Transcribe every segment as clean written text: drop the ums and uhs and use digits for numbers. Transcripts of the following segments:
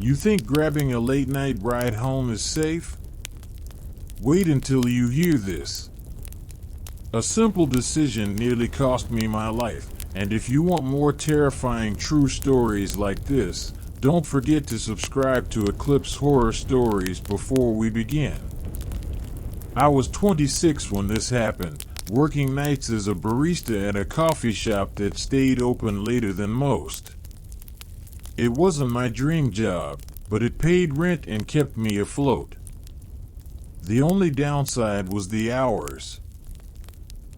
You think grabbing a late-night ride home is safe? Wait until you hear this. A simple decision nearly cost me my life, and if you want more terrifying true stories like this, don't forget to subscribe to Eclipse Horror Stories before we begin. I was 26 when this happened, working nights as a barista at a coffee shop that stayed open later than most. It wasn't my dream job, but it paid rent and kept me afloat. The only downside was the hours.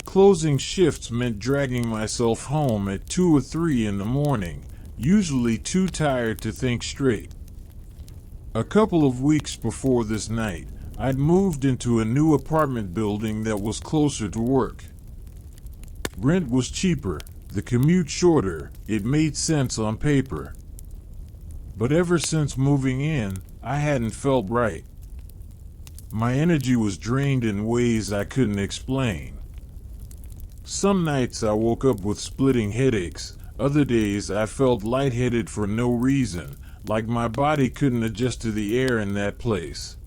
Closing shifts meant dragging myself home at 2 or 3 in the morning, usually too tired to think straight. A couple of weeks before this night, I'd moved into a new apartment building that was closer to work. Rent was cheaper, the commute shorter, it made sense on paper. But ever since moving in, I hadn't felt right. My energy was drained in ways I couldn't explain. Some nights I woke up with splitting headaches, other days I felt lightheaded for no reason, like my body couldn't adjust to the air in that place.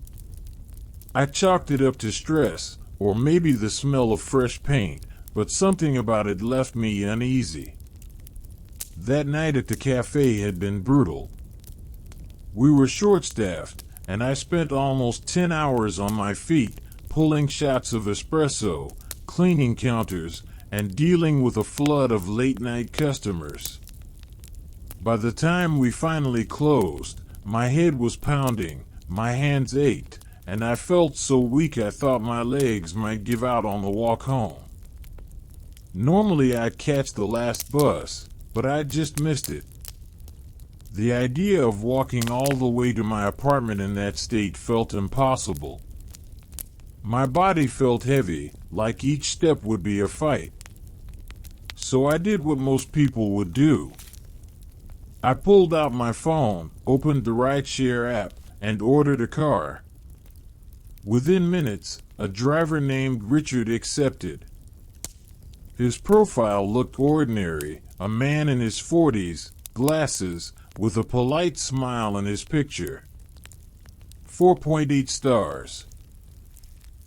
I chalked it up to stress, or maybe the smell of fresh paint, but something about it left me uneasy. That night at the cafe had been brutal. We were short-staffed, and I spent almost 10 hours on my feet, pulling shots of espresso, cleaning counters, and dealing with a flood of late-night customers. By the time we finally closed, my head was pounding, my hands ached, and I felt so weak I thought my legs might give out on the walk home. Normally I'd catch the last bus, but I just missed it. The idea of walking all the way to my apartment in that state felt impossible. My body felt heavy, like each step would be a fight. So I did what most people would do. I pulled out my phone, opened the rideshare app, and ordered a car. Within minutes, a driver named Richard accepted. His profile looked ordinary, a man in his 40s, glasses, with a polite smile in his picture. 4.8 stars.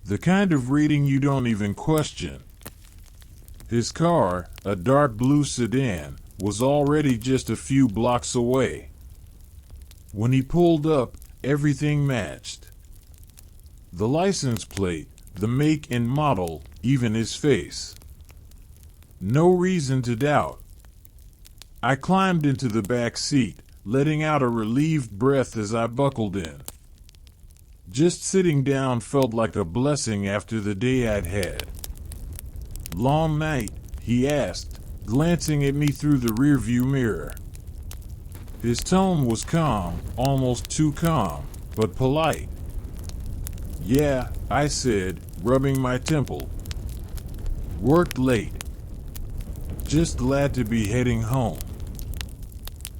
The kind of rating you don't even question. His car, a dark blue sedan, was already just a few blocks away. When he pulled up, everything matched. The license plate, the make and model, even his face. No reason to doubt. I climbed into the back seat, letting out a relieved breath as I buckled in. Just sitting down felt like a blessing after the day I'd had. "Long night?" he asked, glancing at me through the rearview mirror. His tone was calm, almost too calm, but polite. "Yeah," I said, rubbing my temple. "Worked late. Just glad to be heading home."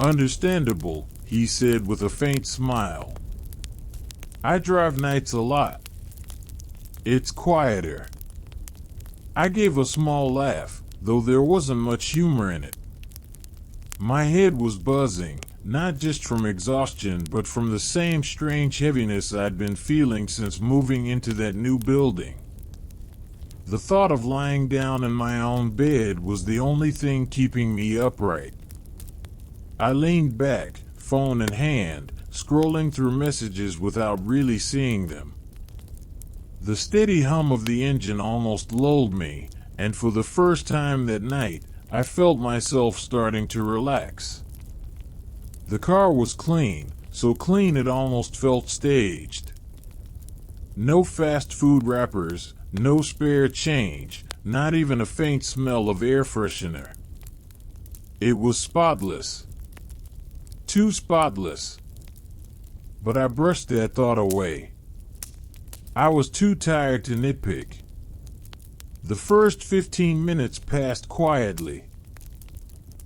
"Understandable," he said with a faint smile. "I drive nights a lot. It's quieter." I gave a small laugh, though there wasn't much humor in it. My head was buzzing, not just from exhaustion but from the same strange heaviness I'd been feeling since moving into that new building. The thought of lying down in my own bed was the only thing keeping me upright. I leaned back, phone in hand, scrolling through messages without really seeing them. The steady hum of the engine almost lulled me, and for the first time that night, I felt myself starting to relax. The car was clean, so clean it almost felt staged. No fast food wrappers, no spare change, not even a faint smell of air freshener. It was spotless. Too spotless. But I brushed that thought away. I was too tired to nitpick. The first 15 minutes passed quietly.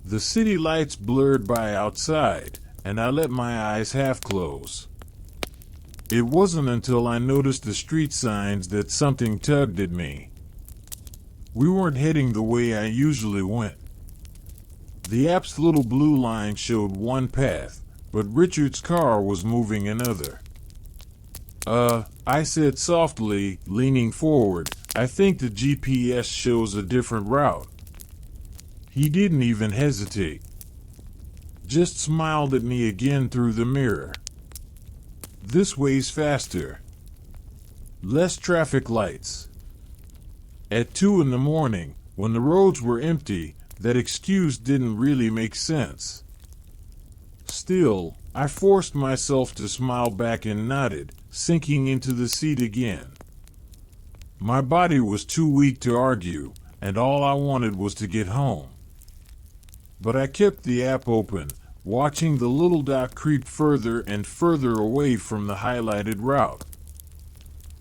The city lights blurred by outside, and I let my eyes half close. It wasn't until I noticed the street signs that something tugged at me. We weren't heading the way I usually went. The app's little blue line showed one path, but Richard's car was moving another. I said softly, leaning forward, I think the GPS shows a different route. He didn't even hesitate. Just smiled at me again through the mirror. This way's faster. Less traffic lights. At 2 in the morning, when the roads were empty, that excuse didn't really make sense. Still, I forced myself to smile back and nodded, sinking into the seat again. My body was too weak to argue, and all I wanted was to get home. But I kept the app open, watching the little dot creep further and further away from the highlighted route.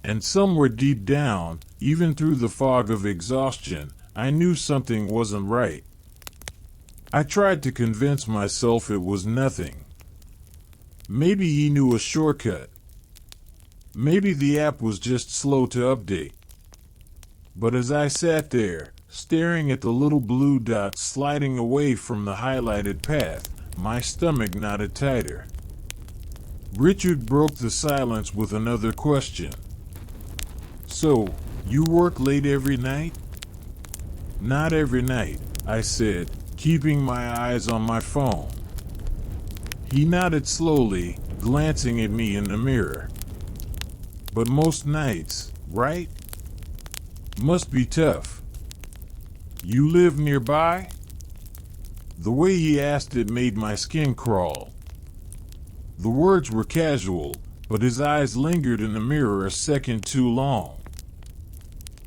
And somewhere deep down, even through the fog of exhaustion, I knew something wasn't right. I tried to convince myself it was nothing. Maybe he knew a shortcut. Maybe the app was just slow to update. But as I sat there, staring at the little blue dot sliding away from the highlighted path, my stomach knotted tighter. Richard broke the silence with another question. So, you work late every night? Not every night, I said, keeping my eyes on my phone. He nodded slowly, glancing at me in the mirror. But most nights, right? Must be tough. You live nearby? The way he asked it made my skin crawl. The words were casual, but his eyes lingered in the mirror a second too long.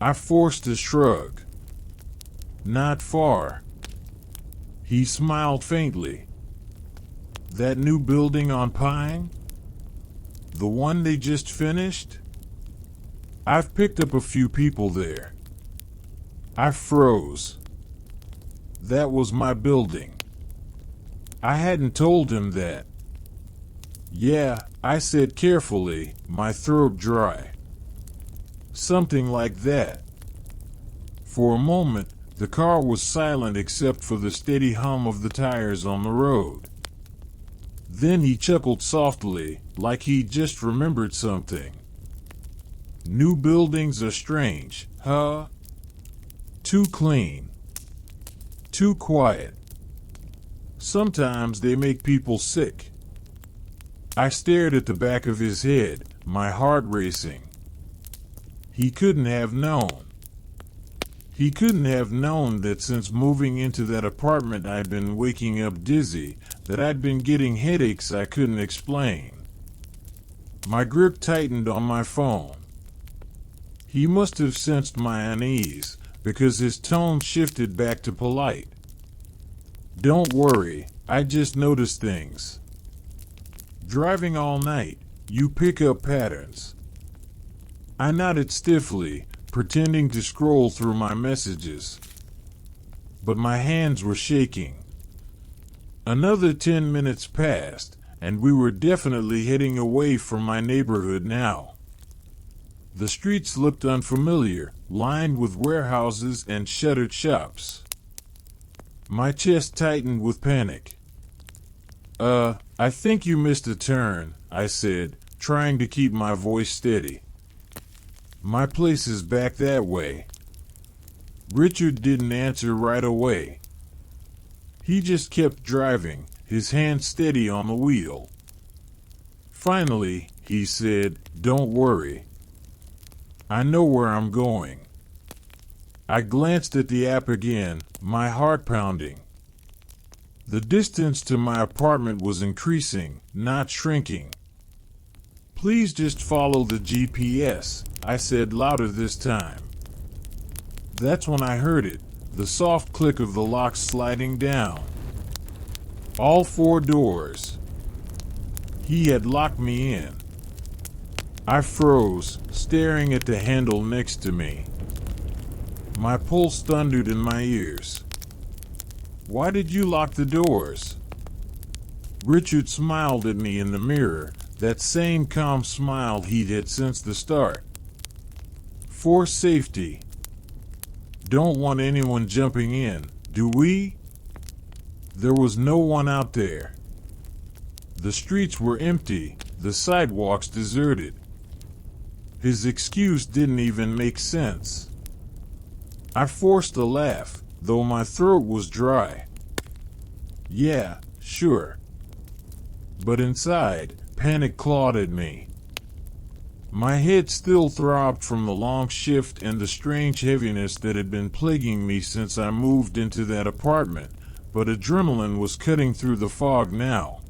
I forced a shrug. Not far. He smiled faintly. That new building on Pine? The one they just finished? I've picked up a few people there. I froze. That was my building. I hadn't told him that. Yeah, I said carefully, my throat dry. Something like that. For a moment, the car was silent except for the steady hum of the tires on the road. Then he chuckled softly, like he'd just remembered something. New buildings are strange, huh? Too clean. Too quiet. Sometimes they make people sick. I stared at the back of his head, my heart racing. He couldn't have known. He couldn't have known that since moving into that apartment I'd been waking up dizzy, that I'd been getting headaches I couldn't explain. My grip tightened on my phone. He must have sensed my unease, because his tone shifted back to polite. Don't worry, I just noticed things. Driving all night, you pick up patterns. I nodded stiffly, pretending to scroll through my messages. But my hands were shaking. Another 10 minutes passed, and we were definitely heading away from my neighborhood now. The streets looked unfamiliar, lined with warehouses and shuttered shops. My chest tightened with panic. I think you missed a turn, I said, trying to keep my voice steady. My place is back that way. Richard didn't answer right away. He just kept driving, his hand steady on the wheel. Finally, he said, "Don't worry. I know where I'm going." I glanced at the app again, my heart pounding. The distance to my apartment was increasing, not shrinking. "Please just follow the GPS," I said louder this time. That's when I heard it, the soft click of the lock sliding down. All 4 doors. He had locked me in. I froze, staring at the handle next to me. My pulse thundered in my ears. "Why did you lock the doors?" Richard smiled at me in the mirror, that same calm smile he'd had since the start. "For safety. Don't want anyone jumping in, do we?" There was no one out there. The streets were empty, the sidewalks deserted. His excuse didn't even make sense. I forced a laugh, though my throat was dry. Yeah, sure. But inside, panic clawed at me. My head still throbbed from the long shift and the strange heaviness that had been plaguing me since I moved into that apartment, but adrenaline was cutting through the fog now.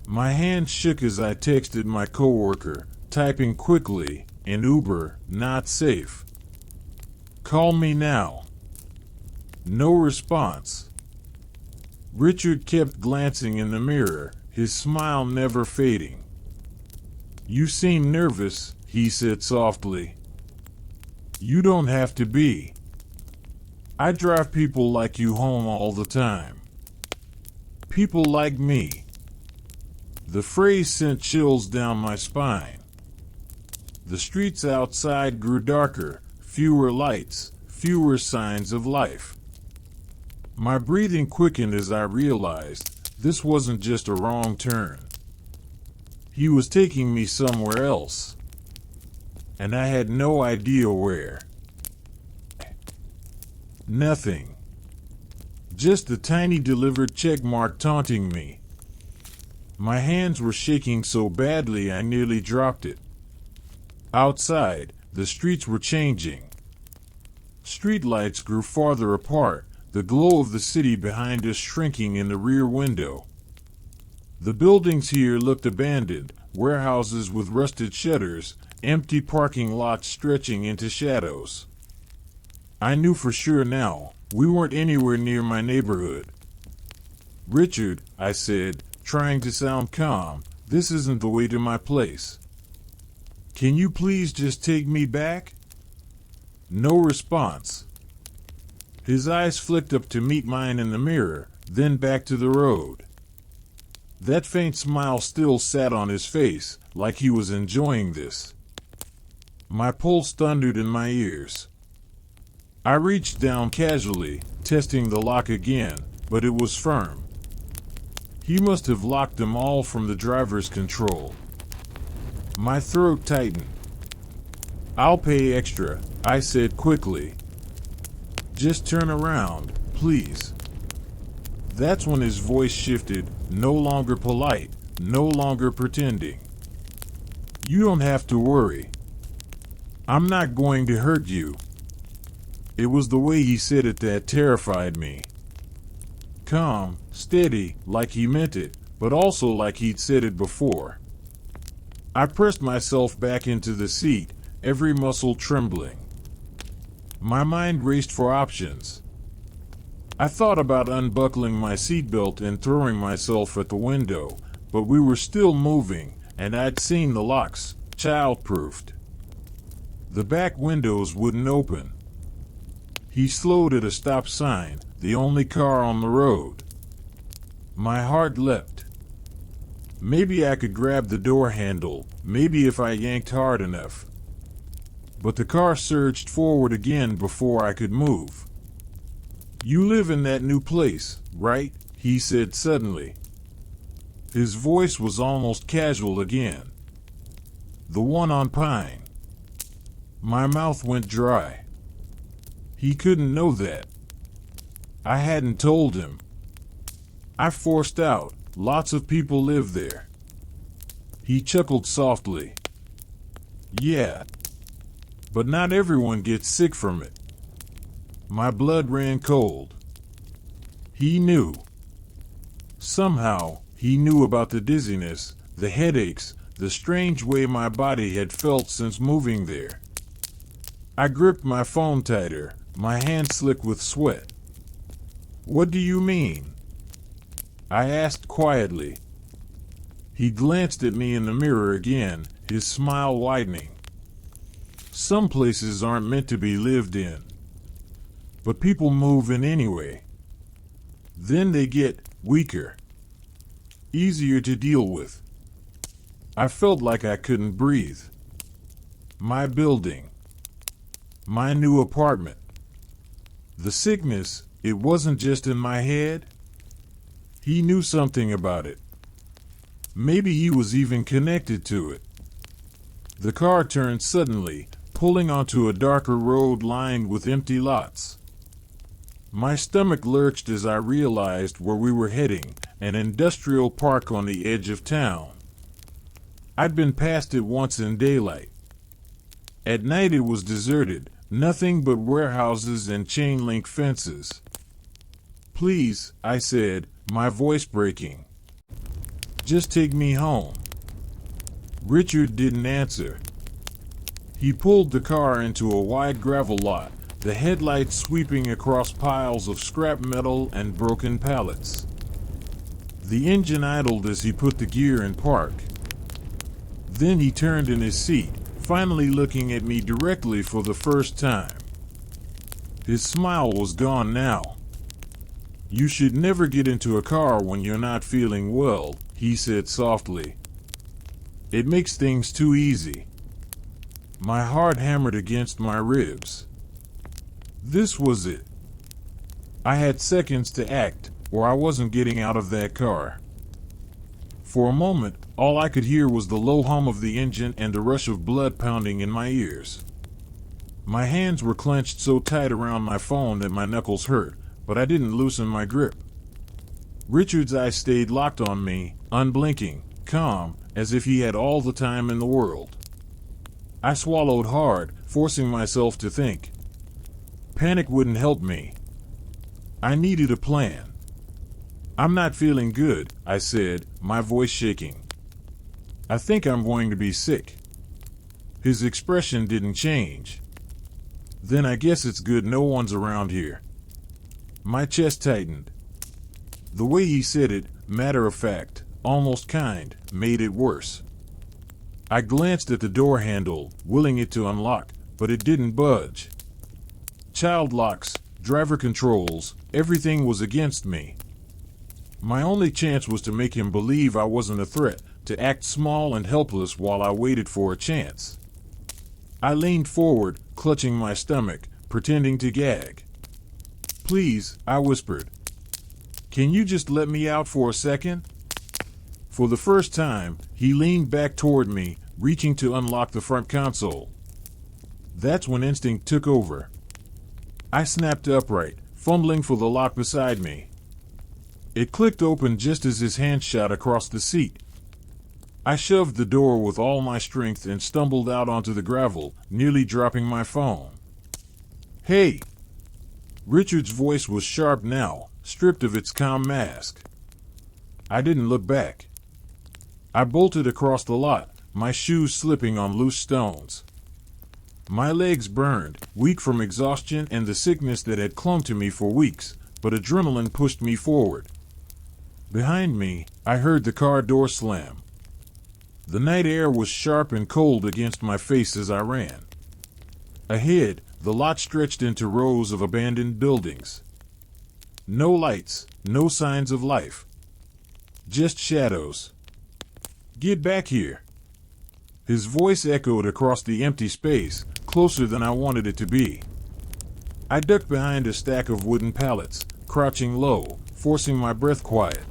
My hand shook as I texted my coworker, typing quickly, "An Uber, not safe. Call me now." No response. Richard kept glancing in the mirror, his smile never fading. "You seem nervous," he said softly. "You don't have to be. I drive people like you home all the time. People like me." The phrase sent chills down my spine. The streets outside grew darker, fewer lights, fewer signs of life. My breathing quickened as I realized this wasn't just a wrong turn. He was taking me somewhere else, and I had no idea where. Nothing. Just a tiny delivered check mark taunting me. My hands were shaking so badly I nearly dropped it. Outside, the streets were changing. Streetlights grew farther apart, the glow of the city behind us shrinking in the rear window. The buildings here looked abandoned, warehouses with rusted shutters, empty parking lots stretching into shadows. I knew for sure now, we weren't anywhere near my neighborhood. "Richard," I said, trying to sound calm, "this isn't the way to my place. Can you please just take me back?" No response. His eyes flicked up to meet mine in the mirror, then back to the road. That faint smile still sat on his face, like he was enjoying this. My pulse thundered in my ears. I reached down casually, testing the lock again, but it was firm. He must have locked them all from the driver's control. My throat tightened. "I'll pay extra," I said quickly. "Just turn around, please." That's when his voice shifted, no longer polite, no longer pretending. "You don't have to worry. I'm not going to hurt you." It was the way he said it that terrified me. Calm, steady, like he meant it, but also like he'd said it before. I pressed myself back into the seat, every muscle trembling. My mind raced for options. I thought about unbuckling my seatbelt and throwing myself at the window, but we were still moving, and I'd seen the locks, child-proofed. The back windows wouldn't open. He slowed at a stop sign, the only car on the road. My heart leapt. Maybe I could grab the door handle, maybe if I yanked hard enough. But the car surged forward again before I could move. "You live in that new place, right?" he said suddenly. His voice was almost casual again. "The one on Pine." My mouth went dry. He couldn't know that. I hadn't told him. I forced out, "Lots of people live there." He chuckled softly. "Yeah. But not everyone gets sick from it." My blood ran cold. He knew. Somehow, he knew about the dizziness, the headaches, the strange way my body had felt since moving there. I gripped my phone tighter, my hand slick with sweat. "What do you mean?" I asked quietly. He glanced at me in the mirror again, his smile widening. "Some places aren't meant to be lived in. But people move in anyway. Then they get weaker. Easier to deal with." I felt like I couldn't breathe. My building. My new apartment. The sickness, it wasn't just in my head. He knew something about it. Maybe he was even connected to it. The car turned suddenly, pulling onto a darker road lined with empty lots. My stomach lurched as I realized where we were heading, an industrial park on the edge of town. I'd been past it once in daylight. At night it was deserted, nothing but warehouses and chain-link fences. "Please," I said, my voice breaking. "Just take me home." Richard didn't answer. He pulled the car into a wide gravel lot, the headlights sweeping across piles of scrap metal and broken pallets. The engine idled as he put the gear in park. Then he turned in his seat, finally looking at me directly for the first time. His smile was gone now. "You should never get into a car when you're not feeling well," he said softly. "It makes things too easy." My heart hammered against my ribs. This was it. I had seconds to act, or I wasn't getting out of that car. For a moment, all I could hear was the low hum of the engine and the rush of blood pounding in my ears. My hands were clenched so tight around my phone that my knuckles hurt, but I didn't loosen my grip. Richard's eyes stayed locked on me, unblinking, calm, as if he had all the time in the world. I swallowed hard, forcing myself to think. Panic wouldn't help me. I needed a plan. "I'm not feeling good," I said, my voice shaking. "I think I'm going to be sick." His expression didn't change. "Then I guess it's good no one's around here." My chest tightened. The way he said it, matter of fact, almost kind, made it worse. I glanced at the door handle, willing it to unlock, but it didn't budge. Child locks, driver controls, everything was against me. My only chance was to make him believe I wasn't a threat, to act small and helpless while I waited for a chance. I leaned forward, clutching my stomach, pretending to gag. "Please," I whispered. "Can you just let me out for a second?" For the first time, he leaned back toward me, reaching to unlock the front console. That's when instinct took over. I snapped upright, fumbling for the lock beside me. It clicked open just as his hand shot across the seat. I shoved the door with all my strength and stumbled out onto the gravel, nearly dropping my phone. "Hey!" Richard's voice was sharp now, stripped of its calm mask. I didn't look back. I bolted across the lot, my shoes slipping on loose stones. My legs burned, weak from exhaustion and the sickness that had clung to me for weeks, but adrenaline pushed me forward. Behind me, I heard the car door slam. The night air was sharp and cold against my face as I ran. Ahead, the lot stretched into rows of abandoned buildings. No lights, no signs of life. Just shadows. "Get back here." His voice echoed across the empty space, closer than I wanted it to be. I ducked behind a stack of wooden pallets, crouching low, forcing my breath quiet.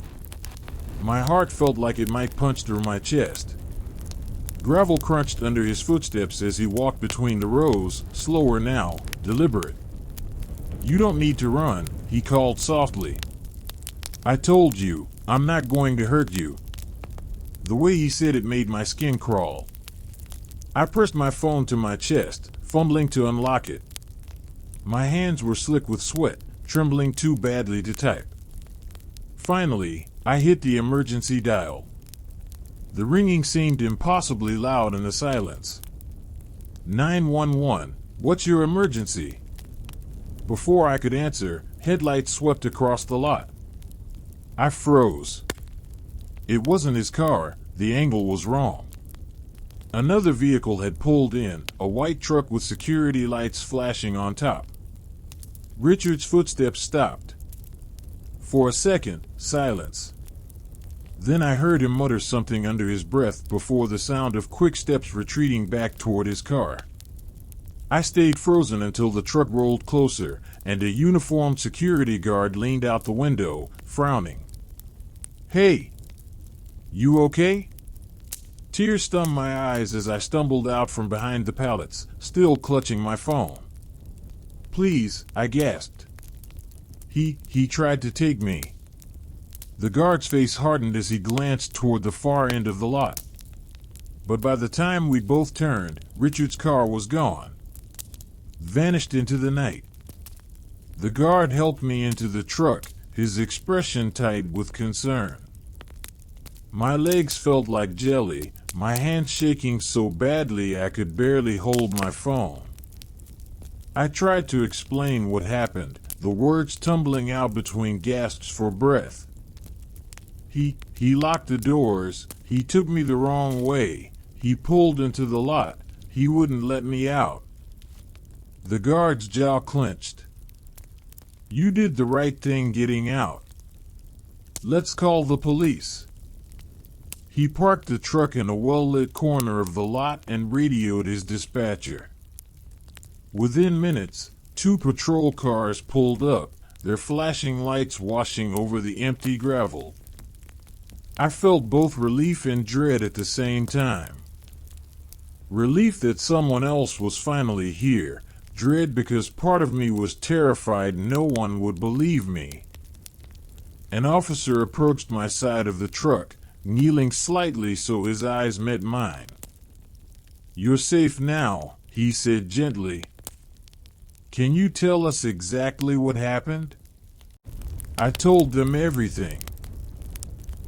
My heart felt like it might punch through my chest. Gravel crunched under his footsteps as he walked between the rows, slower now, deliberate. "You don't need to run," he called softly. "I told you, I'm not going to hurt you." The way he said it made my skin crawl. I pressed my phone to my chest, fumbling to unlock it. My hands were slick with sweat, trembling too badly to type. Finally, I hit the emergency dial. The ringing seemed impossibly loud in the silence. 911, what's your emergency? Before I could answer, headlights swept across the lot. I froze. It wasn't his car, the angle was wrong. Another vehicle had pulled in, a white truck with security lights flashing on top. Richard's footsteps stopped. For a second, silence. Then I heard him mutter something under his breath before the sound of quick steps retreating back toward his car. I stayed frozen until the truck rolled closer, and a uniformed security guard leaned out the window, frowning. "Hey!" You okay? Tears stung my eyes as I stumbled out from behind the pallets, still clutching my phone. Please, I gasped. He tried to take me. The guard's face hardened as he glanced toward the far end of the lot. But by the time we both turned, Richard's car was gone. Vanished into the night. The guard helped me into the truck, his expression tight with concern. My legs felt like jelly, my hands shaking so badly I could barely hold my phone. I tried to explain what happened, the words tumbling out between gasps for breath. He locked the doors, he took me the wrong way, he pulled into the lot, he wouldn't let me out. The guard's jaw clenched. You did the right thing getting out. Let's call the police. He parked the truck in a well-lit corner of the lot and radioed his dispatcher. Within minutes, 2 patrol cars pulled up, their flashing lights washing over the empty gravel. I felt both relief and dread at the same time. Relief that someone else was finally here, dread because part of me was terrified no one would believe me. An officer approached my side of the truck, kneeling slightly so his eyes met mine. You're safe now, he said gently. Can you tell us exactly what happened? I told them everything.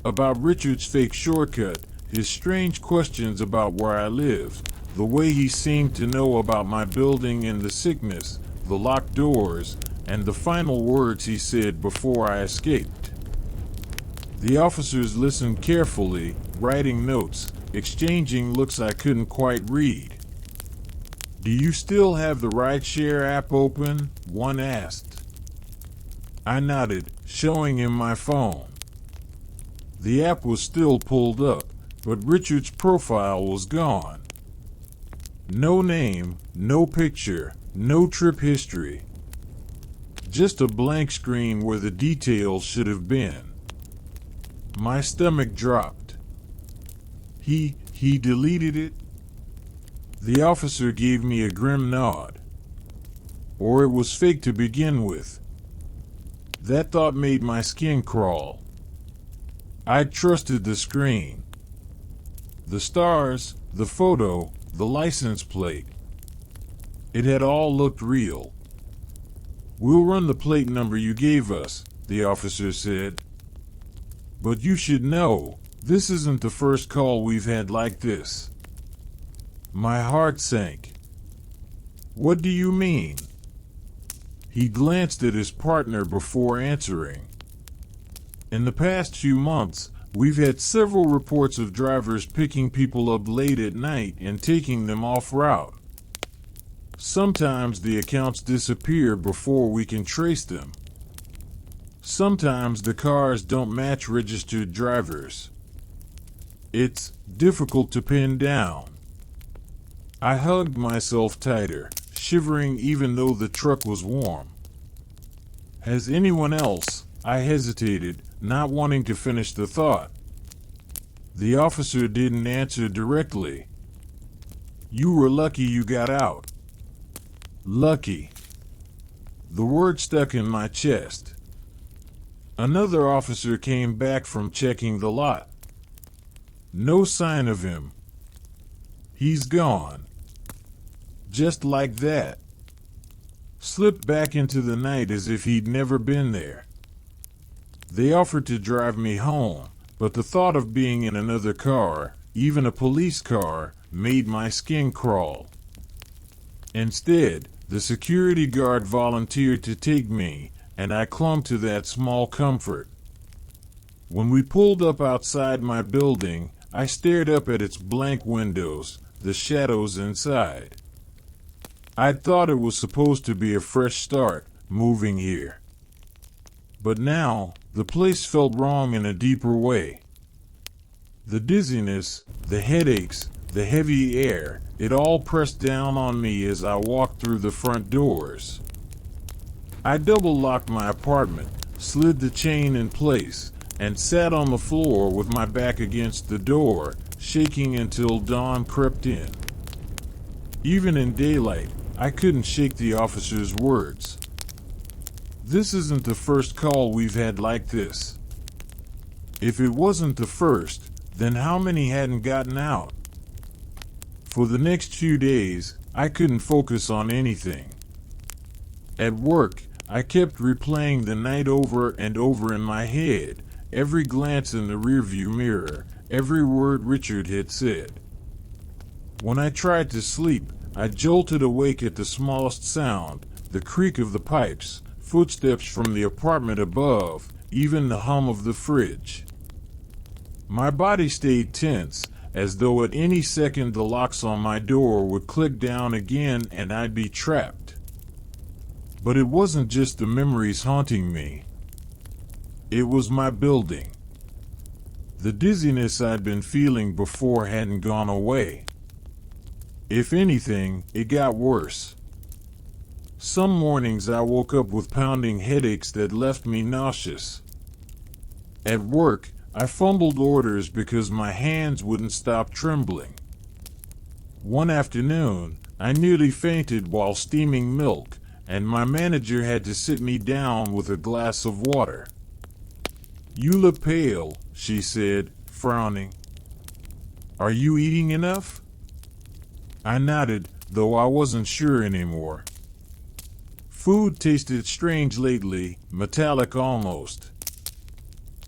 About Richard's fake shortcut, his strange questions about where I lived, the way he seemed to know about my building and the sickness, the locked doors, and the final words he said before I escaped. The officers listened carefully, writing notes, exchanging looks I couldn't quite read. Do you still have the rideshare app open? One asked. I nodded, showing him my phone. The app was still pulled up, but Richard's profile was gone. No name, no picture, no trip history. Just a blank screen where the details should have been. My stomach dropped. He deleted it? The officer gave me a grim nod. Or it was fake to begin with. That thought made my skin crawl. I'd trusted the screen. The stars, the photo, the license plate. It had all looked real. We'll run the plate number you gave us, the officer said. But you should know, this isn't the first call we've had like this. My heart sank. What do you mean? He glanced at his partner before answering. In the past few months, we've had several reports of drivers picking people up late at night and taking them off route. Sometimes the accounts disappear before we can trace them. Sometimes the cars don't match registered drivers. It's difficult to pin down. I hugged myself tighter, shivering even though the truck was warm. Has anyone else? I hesitated, not wanting to finish the thought. The officer didn't answer directly. You were lucky you got out. Lucky. The word stuck in my chest. Another officer came back from checking the lot. No sign of him. He's gone. Just like that. Slipped back into the night as if he'd never been there. They offered to drive me home, but the thought of being in another car, even a police car, made my skin crawl. Instead, the security guard volunteered to take me, and I clung to that small comfort. When we pulled up outside my building, I stared up at its blank windows, the shadows inside. I'd thought it was supposed to be a fresh start, moving here. But now, the place felt wrong in a deeper way. The dizziness, the headaches, the heavy air, it all pressed down on me as I walked through the front doors. I double-locked my apartment, slid the chain in place, and sat on the floor with my back against the door, shaking until dawn crept in. Even in daylight, I couldn't shake the officer's words. This isn't the first call we've had like this. If it wasn't the first, then how many hadn't gotten out? For the next few days, I couldn't focus on anything. At work, I kept replaying the night over and over in my head, every glance in the rearview mirror, every word Richard had said. When I tried to sleep, I jolted awake at the smallest sound, the creak of the pipes, footsteps from the apartment above, even the hum of the fridge. My body stayed tense, as though at any second the locks on my door would click down again and I'd be trapped. But it wasn't just the memories haunting me. It was my building. The dizziness I'd been feeling before hadn't gone away. If anything, it got worse. Some mornings I woke up with pounding headaches that left me nauseous. At work, I fumbled orders because my hands wouldn't stop trembling. One afternoon, I nearly fainted while steaming milk, and my manager had to sit me down with a glass of water. "You look pale," she said, frowning. "Are you eating enough?" I nodded, though I wasn't sure anymore. Food tasted strange lately, metallic almost.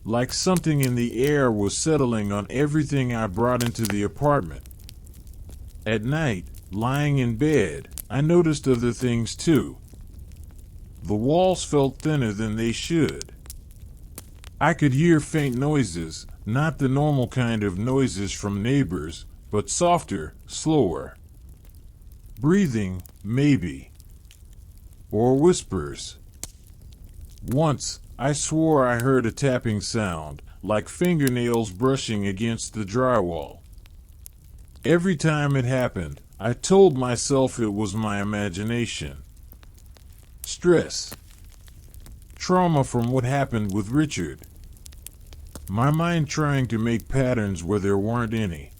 Like something in the air was settling on everything I brought into the apartment. At night, lying in bed, I noticed other things too. The walls felt thinner than they should. I could hear faint noises, not the normal kind of noises from neighbors, but softer, slower. Breathing, maybe. Or whispers. Once, I swore I heard a tapping sound, like fingernails brushing against the drywall. Every time it happened, I told myself it was my imagination. Stress. Trauma from what happened with Richard. My mind trying to make patterns where there weren't any.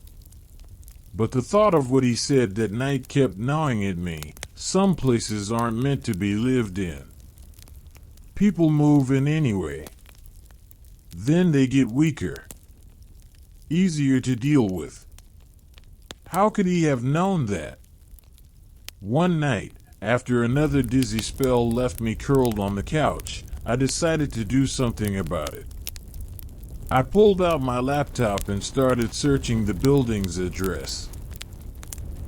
But the thought of what he said that night kept gnawing at me. Some places aren't meant to be lived in. People move in anyway. Then they get weaker. Easier to deal with. How could he have known that? One night, after another dizzy spell left me curled on the couch, I decided to do something about it. I pulled out my laptop and started searching the building's address.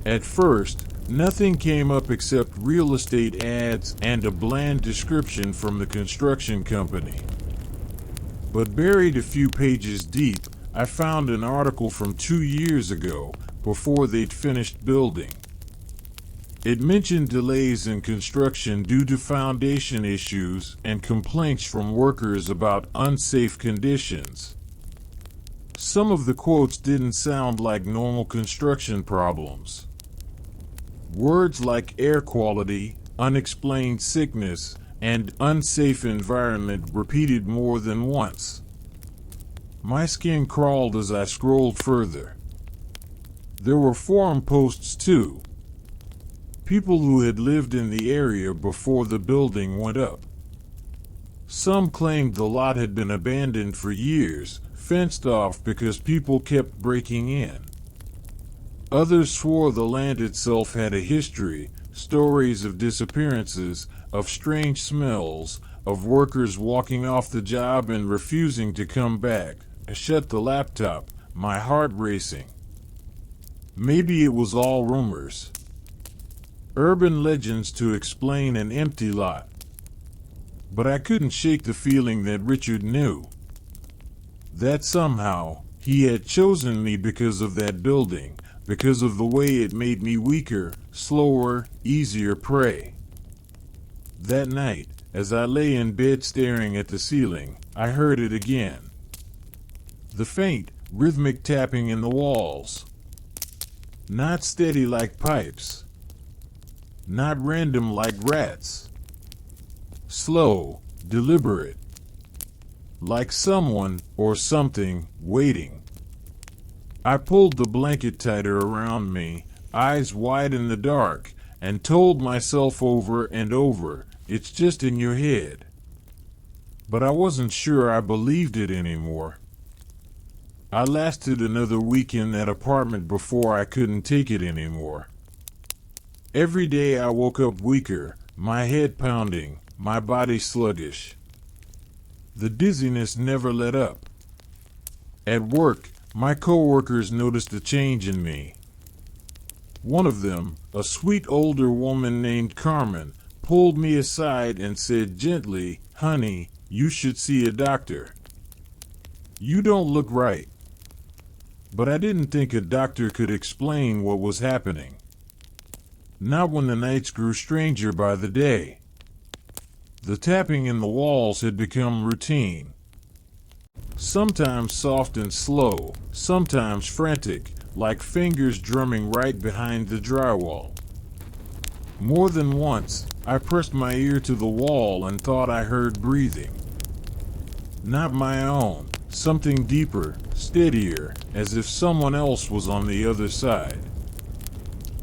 At first, nothing came up except real estate ads and a bland description from the construction company. But buried a few pages deep, I found an article from 2 years ago, before they'd finished building. It mentioned delays in construction due to foundation issues and complaints from workers about unsafe conditions. Some of the quotes didn't sound like normal construction problems. Words like air quality, unexplained sickness, and unsafe environment repeated more than once. My skin crawled as I scrolled further. There were forum posts too. People who had lived in the area before the building went up. Some claimed the lot had been abandoned for years, fenced off because people kept breaking in. Others swore the land itself had a history, stories of disappearances, of strange smells, of workers walking off the job and refusing to come back. I shut the laptop, my heart racing. Maybe it was all rumors. Urban legends to explain an empty lot. But I couldn't shake the feeling that Richard knew. That somehow, he had chosen me because of that building, because of the way it made me weaker, slower, easier prey. That night, as I lay in bed staring at the ceiling, I heard it again. The faint, rhythmic tapping in the walls. Not steady like pipes. Not random like rats. Slow, deliberate. like someone or something waiting. I pulled the blanket tighter around me, eyes wide in the dark, and told myself over and over, it's just in your head. But I wasn't sure I believed it anymore. I lasted another week in that apartment before I couldn't take it anymore. Every day I woke up weaker, my head pounding, my body sluggish. The dizziness never let up. At work, my coworkers noticed a change in me. One of them, a sweet older woman named Carmen, pulled me aside and said gently, "Honey, you should see a doctor. You don't look right." But I didn't think a doctor could explain what was happening. Not when the nights grew stranger by the day. The tapping in the walls had become routine. Sometimes soft and slow, sometimes frantic, like fingers drumming right behind the drywall. More than once, I pressed my ear to the wall and thought I heard breathing. Not my own, something deeper, steadier, as if someone else was on the other side.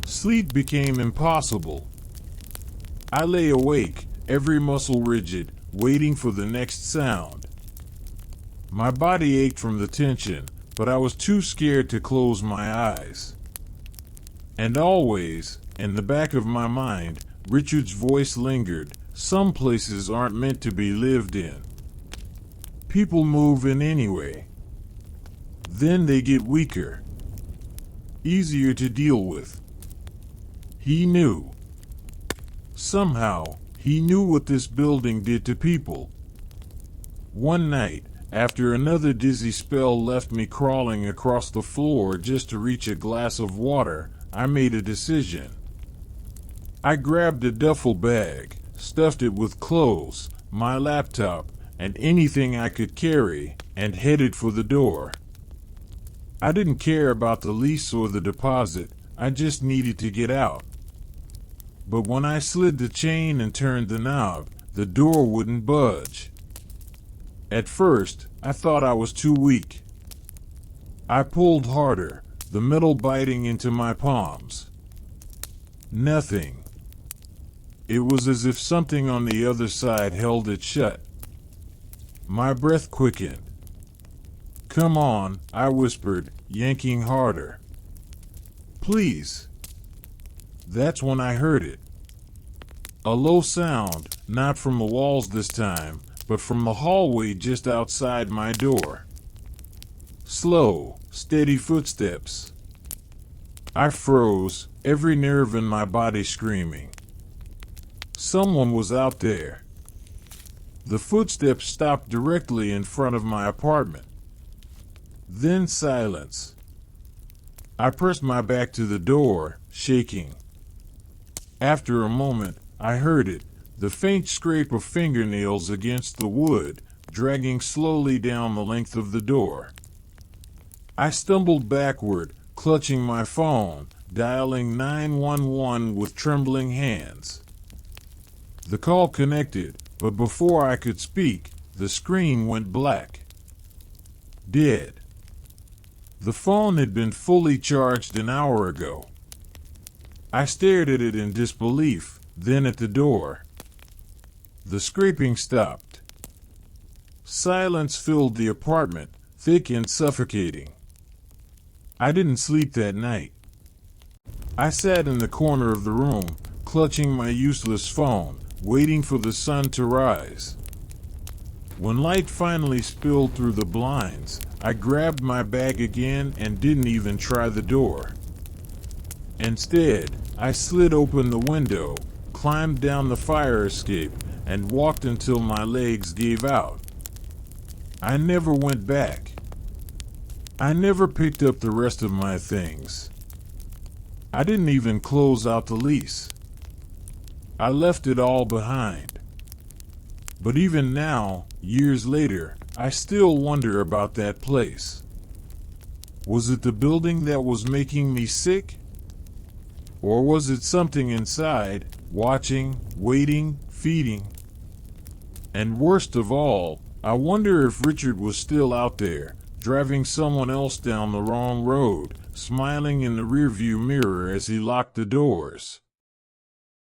Sleep became impossible. I lay awake, every muscle rigid, waiting for the next sound. My body ached from the tension, but I was too scared to close my eyes. And always, in the back of my mind, Richard's voice lingered. Some places aren't meant to be lived in. People move in anyway. Then they get weaker. Easier to deal with. He knew. Somehow, he knew what this building did to people. One night, after another dizzy spell left me crawling across the floor just to reach a glass of water, I made a decision. I grabbed a duffel bag, stuffed it with clothes, my laptop, and anything I could carry, and headed for the door. I didn't care about the lease or the deposit, I just needed to get out. But when I slid the chain and turned the knob, the door wouldn't budge. At first, I thought I was too weak. I pulled harder, the metal biting into my palms. Nothing. It was as if something on the other side held it shut. My breath quickened. "Come on," I whispered, yanking harder. "Please." That's when I heard it. A low sound, not from the walls this time, but from the hallway just outside my door. Slow, steady footsteps. I froze, every nerve in my body screaming. Someone was out there. The footsteps stopped directly in front of my apartment. Then silence. I pressed my back to the door, shaking. After a moment, I heard it, the faint scrape of fingernails against the wood, dragging slowly down the length of the door. I stumbled backward, clutching my phone, dialing 911 with trembling hands. The call connected, but before I could speak, the screen went black. Dead. The phone had been fully charged an hour ago. I stared at it in disbelief, then at the door. The scraping stopped. Silence filled the apartment, thick and suffocating. I didn't sleep that night. I sat in the corner of the room, clutching my useless phone, waiting for the sun to rise. When light finally spilled through the blinds, I grabbed my bag again and didn't even try the door. Instead, I slid open the window, climbed down the fire escape, and walked until my legs gave out. I never went back. I never picked up the rest of my things. I didn't even close out the lease. I left it all behind. But even now, years later, I still wonder about that place. Was it the building that was making me sick? Or was it something inside, watching, waiting, feeding? And worst of all, I wonder if Richard was still out there, driving someone else down the wrong road, smiling in the rearview mirror as he locked the doors.